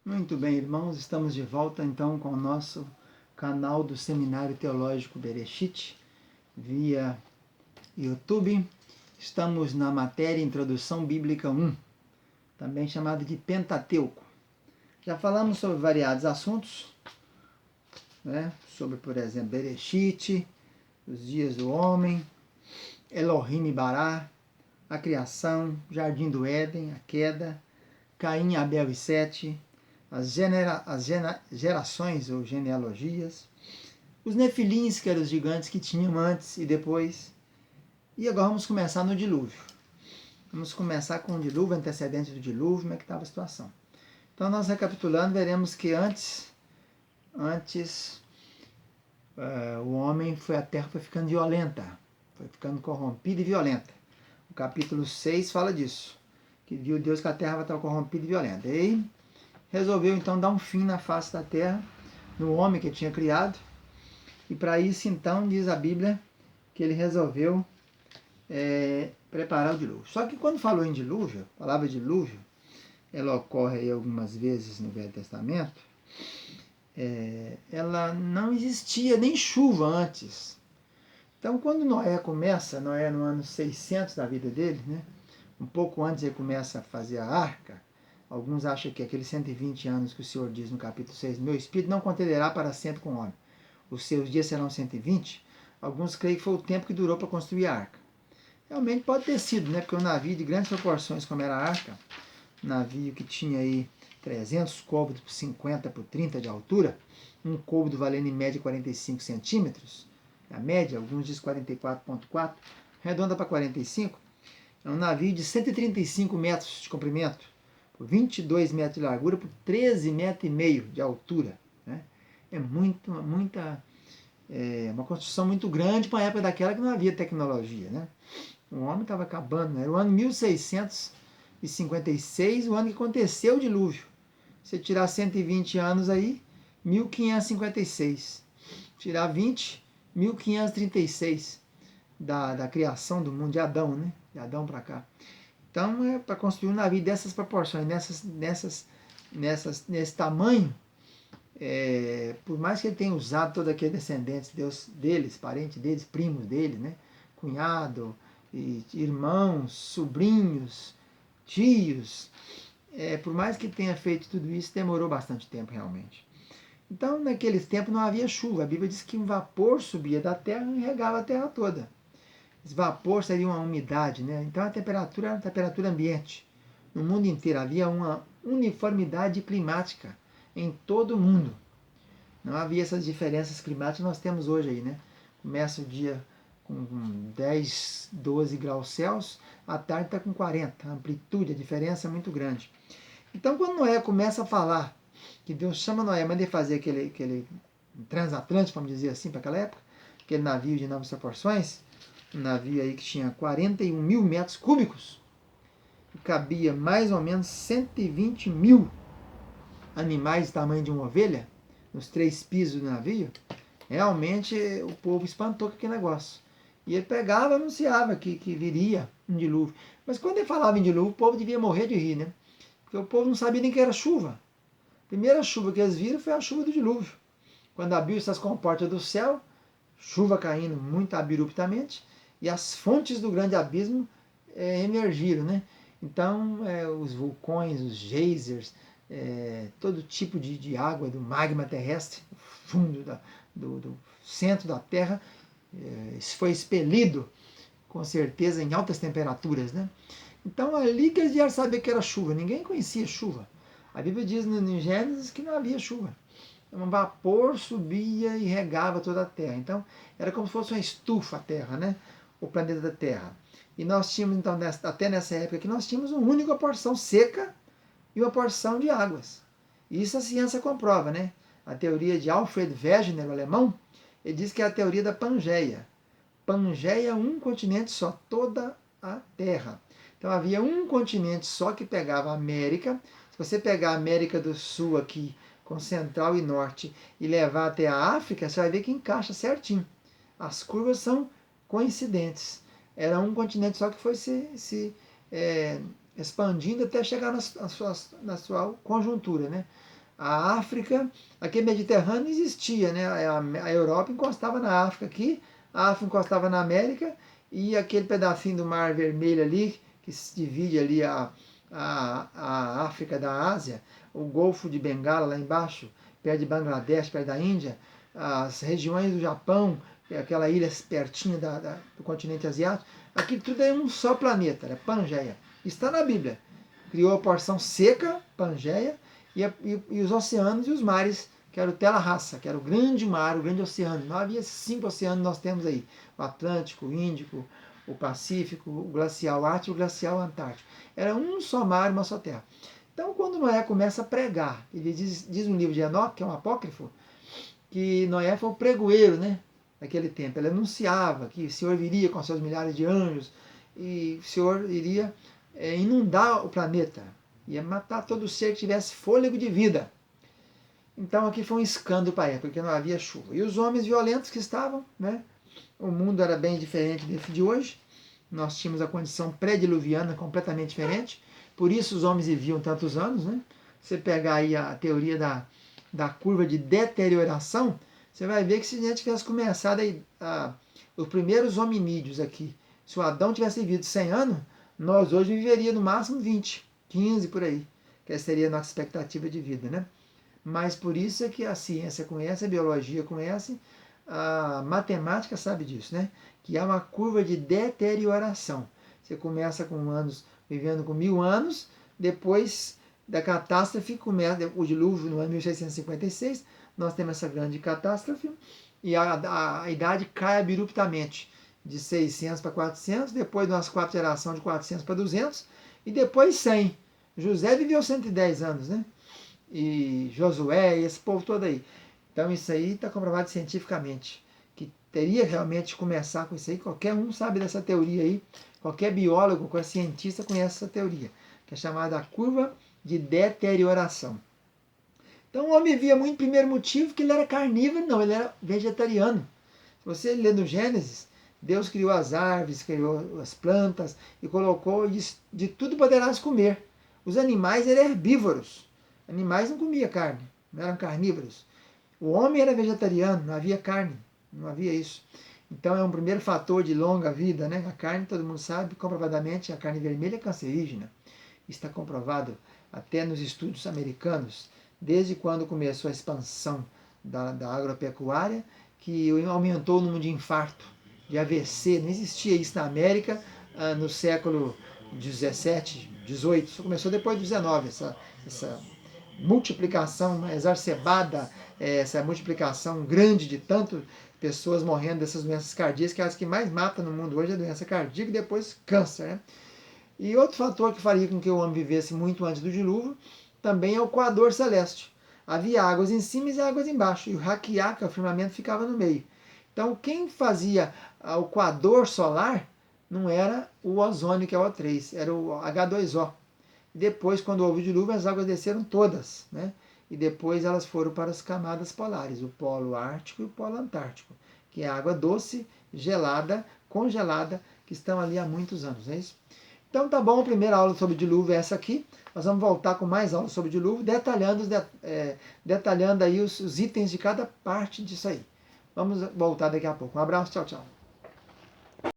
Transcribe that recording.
Muito bem, irmãos, estamos de volta então com o nosso canal do Seminário Teológico Bereshit, via YouTube. Estamos na matéria Introdução Bíblica 1, também chamada de Pentateuco. Já falamos sobre variados assuntos, sobre, por exemplo, Bereshit, os dias do homem, Elohim e Bará, a criação, Jardim do Éden, a queda, Caim, Abel e Sete, as gerações ou genealogias, os nefilins, que eram os gigantes que tinham antes e depois. E agora vamos começar no dilúvio. Vamos começar com o dilúvio, antecedente do dilúvio, como é que estava a situação. Então, nós recapitulando, veremos que antes o homem a terra foi ficando violenta, foi ficando corrompida e violenta. O capítulo 6 fala disso, que viu Deus que a terra estava corrompida e violenta. E aí, resolveu então dar um fim na face da terra, no homem que tinha criado, e para isso então diz a Bíblia que ele resolveu preparar o dilúvio. Só que quando falou em dilúvio, a palavra dilúvio, ela ocorre aí algumas vezes no Velho Testamento, ela não existia nem chuva antes. Então quando Noé começa, Noé no ano 600 da vida dele, um pouco antes ele começa a fazer a arca. Alguns acham que aqueles 120 anos que o Senhor diz no capítulo 6, meu espírito não contenderá para sempre com o homem, os seus dias serão 120. Alguns creem que foi o tempo que durou para construir a arca. Realmente pode ter sido, porque um navio de grandes proporções, como era a arca, um navio que tinha aí 300 côvados por 50 por 30 de altura, um côvado valendo em média 45 centímetros, a média, alguns dizem 44,4, redonda para 45, é um navio de 135 metros de comprimento, por 22 metros de largura, por 13,5 metros de altura. É uma construção muito grande para a época daquela que não havia tecnologia. O homem estava acabando. Era o ano 1656, o ano que aconteceu o dilúvio. Se tirar 120 anos aí, 1556. Tirar 20, 1536 da criação do mundo, de Adão, de Adão para cá. Então, é para construir um navio dessas proporções, nesse tamanho, por mais que ele tenha usado todos aqueles descendentes deles, parentes deles, primos deles, cunhado, irmãos, sobrinhos, tios, por mais que tenha feito tudo isso, demorou bastante tempo realmente. Então, naqueles tempos não havia chuva. A Bíblia diz que um vapor subia da terra e regava a terra toda. Esse vapor seria uma umidade, então a temperatura era a temperatura ambiente. No mundo inteiro havia uma uniformidade climática em todo o mundo. Não havia essas diferenças climáticas que nós temos hoje aí, Começa o dia com 10, 12 graus Celsius, à tarde está com 40. A amplitude, a diferença é muito grande. Então, quando Noé começa a falar que Deus chama Noé, manda ele fazer aquele transatlântico, vamos dizer assim, para aquela época, aquele navio de enormes proporções, um navio aí que tinha 41 mil metros cúbicos, e cabia mais ou menos 120 mil animais do tamanho de uma ovelha, nos 3 pisos do navio, realmente o povo espantou com aquele negócio. E ele pegava e anunciava que viria um dilúvio. Mas quando ele falava em dilúvio, o povo devia morrer de rir, Porque o povo não sabia nem que era chuva. A primeira chuva que eles viram foi a chuva do dilúvio. Quando abriu essas comportas do céu, chuva caindo muito abruptamente, e as fontes do grande abismo emergiram, Então, os vulcões, os geysers, todo tipo de água, do magma terrestre, do fundo do centro da Terra, foi expelido, com certeza, em altas temperaturas. Então, ali que eles vieram saber que era chuva. Ninguém conhecia chuva. A Bíblia diz no Gênesis que não havia chuva. Um vapor subia e regava toda a Terra. Então, era como se fosse uma estufa a Terra, o planeta da Terra. E nós tínhamos, então, até nessa época aqui, nós tínhamos uma única porção seca e uma porção de águas. E isso a ciência comprova, A teoria de Alfred Wegener, o alemão, ele diz que é a teoria da Pangeia. Pangeia é um continente só, toda a Terra. Então havia um continente só que pegava a América. Se você pegar a América do Sul aqui, com Central e Norte, e levar até a África, você vai ver que encaixa certinho. As curvas são coincidentes. Era um continente só que foi se expandindo até chegar na sua conjuntura. A África, aquele Mediterrâneo existia, né? A Europa encostava na África aqui, a África encostava na América, e aquele pedacinho do Mar Vermelho ali, que se divide ali a África da Ásia, o Golfo de Bengala lá embaixo, perto de Bangladesh, perto da Índia, as regiões do Japão, aquela ilha pertinho do continente asiático, aquilo tudo é um só planeta, né? Pangeia. Está na Bíblia. Criou a porção seca, Pangeia, e os oceanos e os mares, que era o Terra-raça, que era o grande mar, o grande oceano. Não havia 5 oceanos que nós temos aí: o Atlântico, o Índico, o Pacífico, o glacial Ártico e o glacial Antártico. Era um só mar, uma só terra. Então, quando Noé começa a pregar, ele diz no livro de Enoque, que é um apócrifo, que Noé foi o pregoeiro, né, naquele tempo. Ele anunciava que o Senhor viria com seus milhares de anjos e o Senhor iria inundar o planeta, ia matar todo ser que tivesse fôlego de vida. Então aqui foi um escândalo para a época, porque não havia chuva. E os homens violentos que estavam, né, o mundo era bem diferente desse de hoje. Nós tínhamos a condição pré-diluviana completamente diferente. Por isso os homens viviam tantos anos, né? Você pegar aí a teoria da curva de deterioração, você vai ver que se a gente tivesse começado os primeiros hominídeos aqui, se o Adão tivesse vivido 100 anos, nós hoje viveríamos no máximo 20, 15 por aí, que seria a nossa expectativa de vida, né? Mas por isso é que a ciência conhece, a biologia conhece, a matemática sabe disso, né? Que há uma curva de deterioração. Você começa com anos, vivendo com 1000 anos, depois da catástrofe, começa o dilúvio no ano 1656, nós temos essa grande catástrofe, e a idade cai abruptamente, de 600 para 400, depois de umas 4 gerações de 400 para 200, e depois 100. José viveu 110 anos, né? E Josué, esse povo todo aí. Então isso aí está comprovado cientificamente, que teria realmente que começar com isso aí. Qualquer um sabe dessa teoria aí, qualquer biólogo, qualquer cientista conhece essa teoria, que é chamada curva de deterioração. Então o homem via muito, primeiro motivo, que ele era carnívoro, não, ele era vegetariano. Se você lê no Gênesis, Deus criou as árvores, criou as plantas e colocou de tudo poderás comer. Os animais eram herbívoros. Animais não comiam carne, não eram carnívoros. O homem era vegetariano, não havia carne, não havia isso. Então é um primeiro fator de longa vida, né? A carne, todo mundo sabe, comprovadamente, a carne vermelha é cancerígena. Está comprovado até nos estudos americanos, desde quando começou a expansão da agropecuária, que aumentou o número de infarto, de AVC. Não existia isso na América no século 17, 18. Só começou depois do 19, essa multiplicação exacerbada, essa multiplicação grande de tantas pessoas morrendo dessas doenças cardíacas, que é as que mais matam no mundo hoje, é a doença cardíaca e depois câncer, né? E outro fator que faria com que o homem vivesse muito antes do dilúvio também é o coador celeste. Havia águas em cima e águas embaixo, e o Hakiá, que é o firmamento, ficava no meio. Então, quem fazia o coador solar não era o ozônio, que é o O3, era o H2O. Depois, quando houve o dilúvio, as águas desceram todas, né? E depois elas foram para as camadas polares, o polo ártico e o polo antártico, que é a água doce, gelada, congelada, que estão ali há muitos anos, não é isso? Então tá bom, a primeira aula sobre dilúvio é essa aqui. Nós vamos voltar com mais aulas sobre dilúvio, detalhando aí os itens de cada parte disso aí. Vamos voltar daqui a pouco. Um abraço, tchau, tchau.